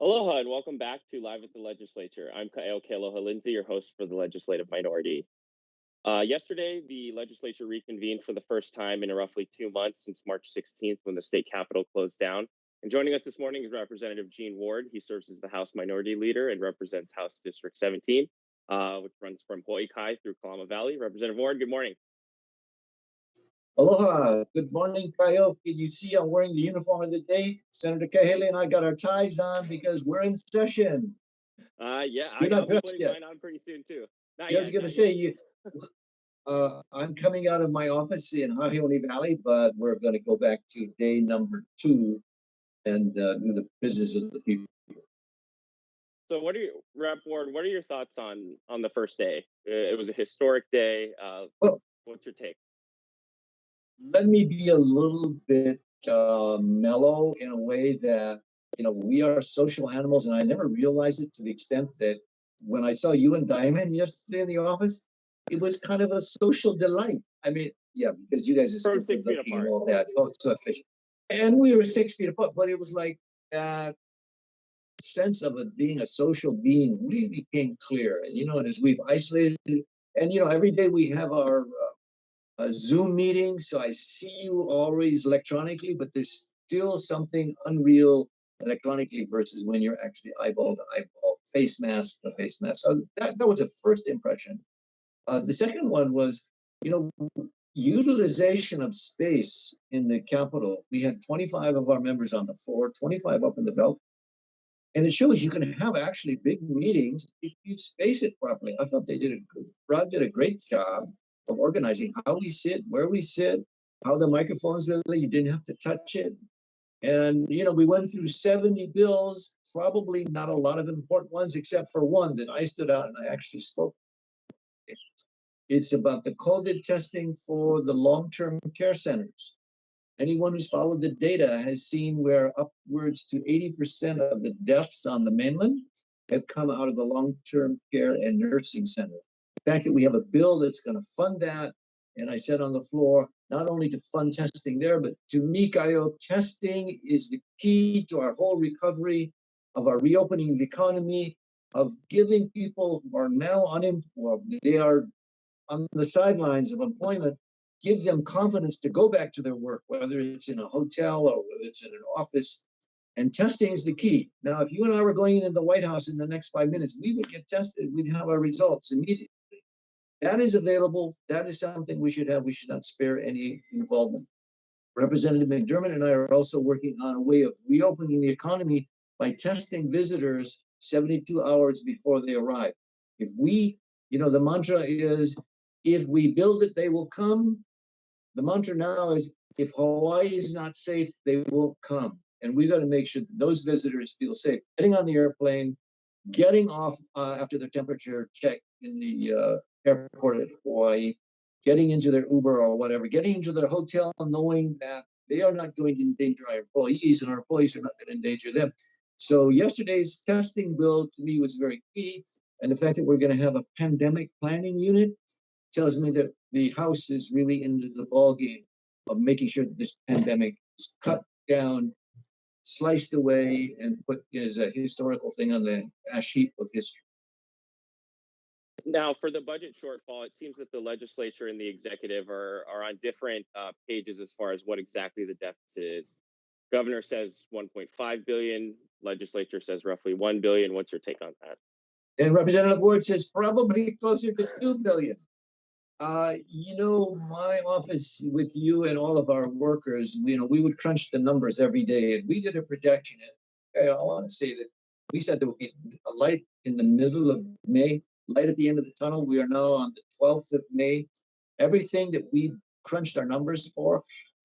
Aloha and welcome back to Live at the Legislature. I'm Kyle Kealoha Lindsay, your host for the Legislative Minority. Yesterday, the legislature reconvened for the first time in roughly 2 months since March 16th when the state capitol closed down. And joining us this morning is Representative Gene Ward. He serves as the House Minority Leader and represents House District 17, which runs from Ho'ikai through Kalama Valley. Representative Ward, good morning. Aloha. Good morning, Kyle. Can you see I'm wearing the uniform of the day? Senator Kahele and I got our ties on because we're in session. Yeah, You're not I'll be dressed putting yet. mine on pretty soon too. I was going to say, I'm coming out of my office in Haheone Valley, but we're going to go back to day number 2 and do the business of the people. So Rep Ward, what are your thoughts on the first day? It was a historic day. What's your take? Let me be a little bit mellow in a way that, we are social animals, and I never realized it to the extent that when I saw you and Diamond yesterday in the office, it was kind of a social delight. I mean, yeah, because you guys are From still 6 feet looking apart. and all that. Oh, it's so efficient. And we were 6 feet apart, but it was like that sense of it being a social being really became clear. And as we've isolated, and every day we have our a Zoom meeting, so I see you always electronically, but there's still something unreal electronically versus when you're actually eyeball to eyeball, face mask to face mask. So that was a first impression. The second one was, utilization of space in the Capitol. We had 25 of our members on the floor, 25 up in the belt. And it shows you can have actually big meetings if you space it properly. I thought Rod did a great job of organizing how we sit, where we sit, how the microphones really, you didn't have to touch it. And, we went through 70 bills, probably not a lot of important ones, except for one that I stood out and I actually spoke. It's about the COVID testing for the long-term care centers. Anyone who's followed the data has seen where upwards to 80% of the deaths on the mainland have come out of the long-term care and nursing center. The fact that we have a bill that's going to fund that, and I said on the floor, not only to fund testing there, but to me, Kayo, testing is the key to our whole recovery of our reopening of the economy, of giving people who are now unemployed, they are on the sidelines of employment, give them confidence to go back to their work, whether it's in a hotel or whether it's in an office. And testing is the key. Now, if you and I were going into the White House in the next 5 minutes, we would get tested. We'd have our results immediately. That is available. That is something we should have. We should not spare any involvement. Representative McDermott and I are also working on a way of reopening the economy by testing visitors 72 hours before they arrive. If we, the mantra is, if we build it, they will come. The mantra now is, if Hawaii is not safe, they won't come. And we got to make sure that those visitors feel safe. Getting on the airplane, getting off after their temperature check in the airport at Hawaii, getting into their Uber or whatever, getting into their hotel, knowing that they are not going to endanger our employees and our employees are not going to endanger them. So yesterday's testing bill to me was very key. And the fact that we're going to have a pandemic planning unit tells me that the House is really into the ballgame of making sure that this pandemic is cut down, sliced away, and put as a historical thing on the ash heap of history. Now, for the budget shortfall, it seems that the legislature and the executive are on different pages as far as what exactly the deficit is. Governor says 1.5 billion, legislature says roughly 1 billion. What's your take on that? And Representative Ward says probably closer to 2 billion. My office with you and all of our workers, we would crunch the numbers every day, and we did a projection. And I want to say that we said there would be a light in the middle of May, light at the end of the tunnel. We are now on the 12th of May. Everything that we crunched our numbers for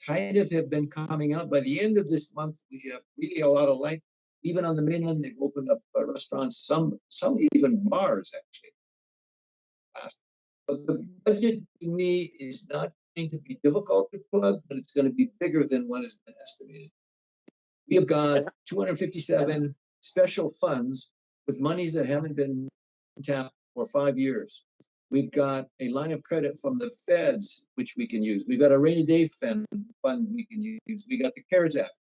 kind of have been coming out. By the end of this month, we have really a lot of light. Even on the mainland, they've opened up restaurants, some even bars, actually. But the budget to me is not going to be difficult to plug, but it's going to be bigger than what has been estimated. We have got 257 special funds with monies that haven't been tapped for 5 years. We've got a line of credit from the feds, which we can use. We've got a rainy day fund we can use. We got the CARES Act.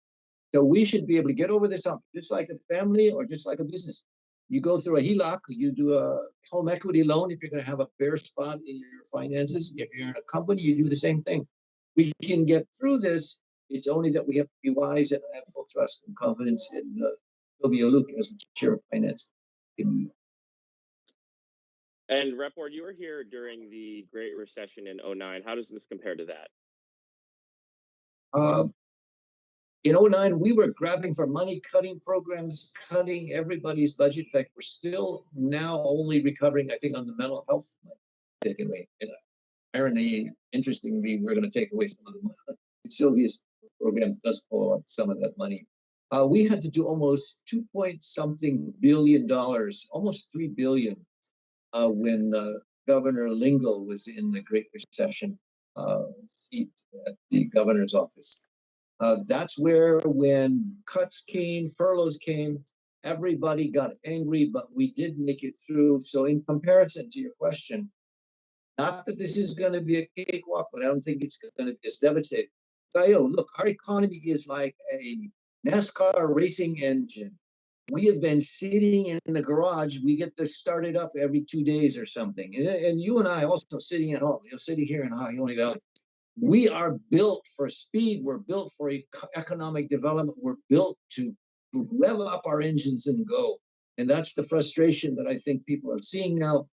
So we should be able to get over this hump, just like a family or just like a business. You go through a HELOC, you do a home equity loan if you're going to have a bare spot in your finances. If you're in a company, you do the same thing. We can get through this. It's only that we have to be wise and have full trust and confidence in Sylvia Luke as the chair of finance. And Rep. Ward, you were here during the Great Recession in 2009. How does this compare to that? In 2009, we were grabbing for money, cutting programs, cutting everybody's budget. In fact, we're still now only recovering, I think, on the mental health taken away. And apparently, interestingly, we're going to take away some of the money. Sylvia's program does pull out some of that money. We had to do almost 2-point-something billion dollars, almost $3 billion, when Governor Lingle was in the Great Recession seat at the governor's office. That's where, when cuts came, furloughs came, everybody got angry, but we did make it through. So in comparison to your question, not that this is going to be a cakewalk, but I don't think it's going to be as devastating. Look, our economy is like a NASCAR racing engine. We have been sitting in the garage. We get to start it up every 2 days or something. And you and I also sitting at home, sitting here in Hawaii Valley. We are built for speed. We're built for economic development. We're built to rev up our engines and go. And that's the frustration that I think people are seeing now.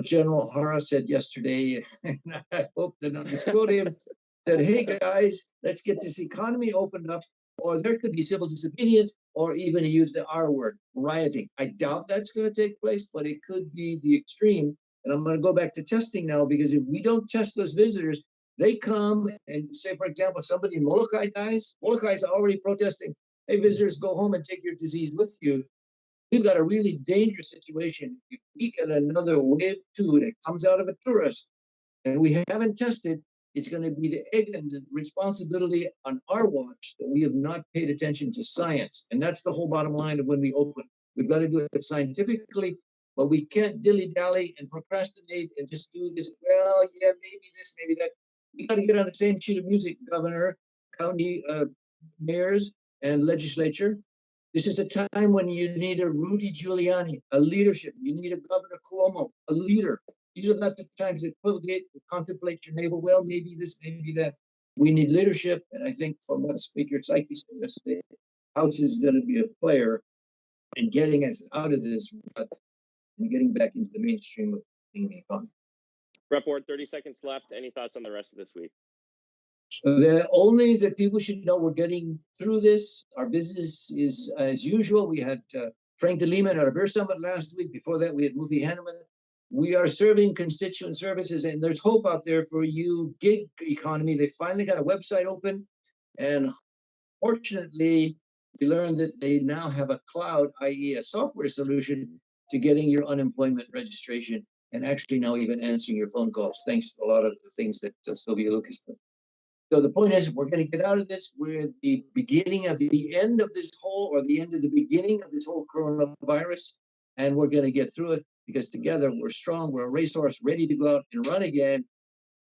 General Hara said yesterday, and I hope to not misquote him, that, hey, guys, let's get this economy opened up, or there could be civil disobedience, or even he used the R word, rioting. I doubt that's going to take place, but it could be the extreme. And I'm going to go back to testing now, because if we don't test those visitors, they come and say, for example, somebody in Molokai dies. Molokai is already protesting, hey, visitors, go home and take your disease with you. We've got a really dangerous situation. If we get another wave 2 that comes out of a tourist and we haven't tested, it's going to be the egg and the responsibility on our watch that we have not paid attention to science. And that's the whole bottom line of when we open. We've got to do it scientifically, but we can't dilly-dally and procrastinate and just do this, well, yeah, maybe this, maybe that. We got to get on the same sheet of music, governor, county mayors, and legislature. This is a time when you need a Rudy Giuliani, a leadership. You need a Governor Cuomo, a leader. These are not the times to equivocate, to contemplate your neighbor. Well, maybe this, maybe that. We need leadership. And I think from what Speaker Psyche said yesterday, House is going to be a player in getting us out of this rut and getting back into the mainstream of the economy. Rep. Ward, 30 seconds left. Any thoughts on the rest of this week? Only that people should know we're getting through this. Our business is as usual. We had Frank DeLima at our Beer Summit last week. Before that, we had Mufi Hanneman. We are serving constituent services, and there's hope out there for you. Gig economy. They finally got a website open, and fortunately, we learned that they now have a cloud, i.e. a software solution to getting your unemployment registration and actually now even answering your phone calls, thanks to a lot of the things that Sylvia Lucas put. So the point is, we're going to get out of this. We're at the beginning of the end of this whole, or the end of the beginning of this whole coronavirus, and we're going to get through it because together we're strong. We're a racehorse ready to go out and run again,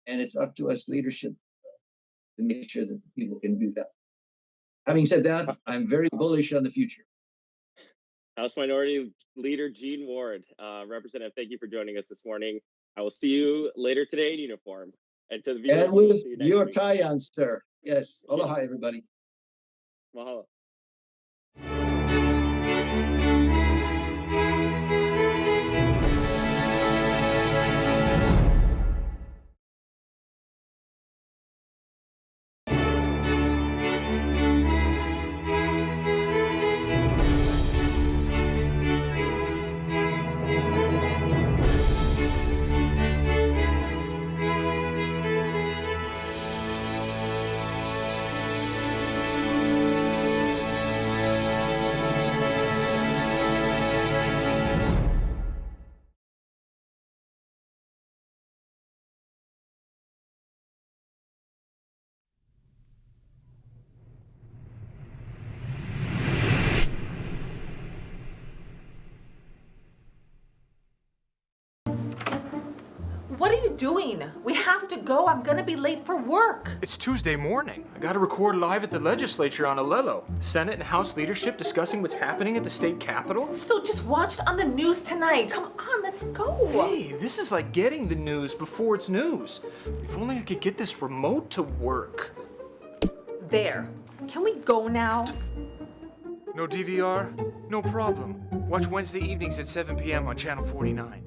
and it's up to us leadership to make sure that the people can do that. Having said that, I'm very bullish on the future. House Minority Leader Gene Ward, Representative, thank you for joining us this morning. I will see you later today in uniform. And to the viewers, and with your tie on, sir. Yes. Aloha, everybody. Mahalo. What are you doing? We have to go. I'm gonna be late for work. It's Tuesday morning. I gotta record live at the legislature on Alelo. Senate and House leadership discussing what's happening at the state capitol. So just watch it on the news tonight. Come on, let's go. Hey, this is like getting the news before it's news. If only I could get this remote to work. There. Can we go now? No DVR? No problem. Watch Wednesday evenings at 7 p.m. on Channel 49.